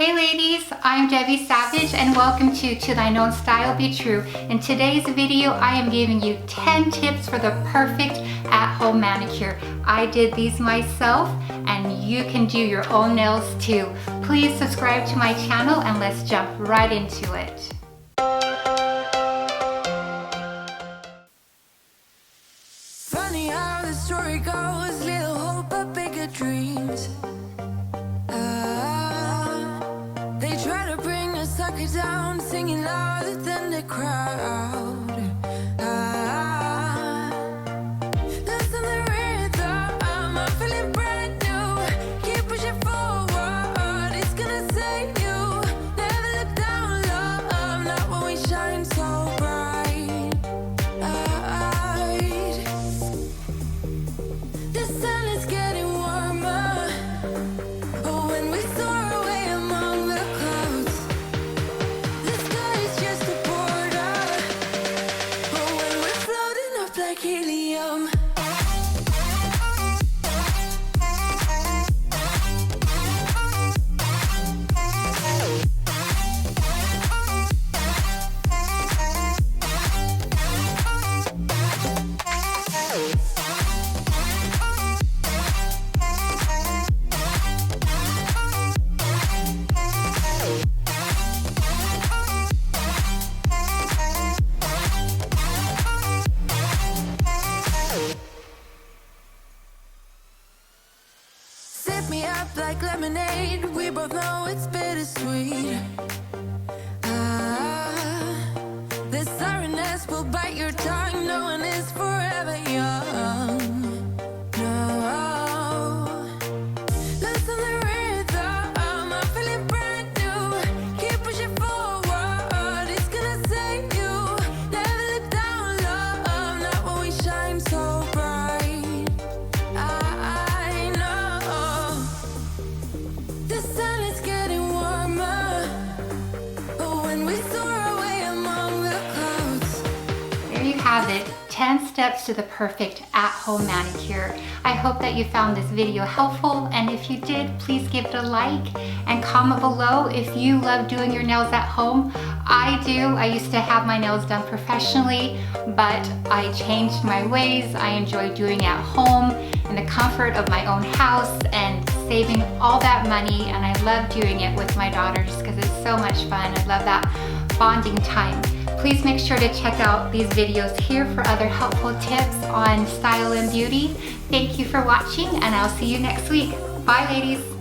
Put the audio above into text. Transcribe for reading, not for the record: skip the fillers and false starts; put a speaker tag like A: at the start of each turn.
A: Hey ladies, I'm Debbie Savage and welcome to Thine Own Style Be True. In today's video, I am giving you 10 tips for the perfect at-home manicure. I did these myself and you can do your own nails too. Please subscribe to my channel and let's jump right into it.
B: Funny how the story goes, little hope but bigger dreams. They try to bring a sucker down, singing louder than the crowd. Listen the rhythm, I'm feeling brand new. Keep pushing forward, it's gonna save you. Never look down, love, not when we shine so bright. The sun is getting warmer, but when we soar away among the clouds, the sky is just a border. But when we're floating up like helium, sip me up like lemonade. We both know it's bittersweet. The sorrowness will bite your tongue. No one is forever young. No. Listen the rhythm, I'm feeling brand new. Keep pushing forward, it's gonna save you. Never look down, love, not when we shine so bright. I know the sun is getting warmer, but when we soar away among the clouds.
A: There you have it, 10 steps to the perfect at-home manicure. I hope that you found this video helpful, and if you did, please give it a like and comment below if you love doing your nails at home. I do. I used to have my nails done professionally, but I changed my ways. I enjoy doing it at home in the comfort of my own house and saving all that money, and I love doing it with my daughters because it's so much fun. I love that bonding time. Please make sure to check out these videos here for other helpful tips on style and beauty. Thank you for watching, and I'll see you next week. Bye ladies.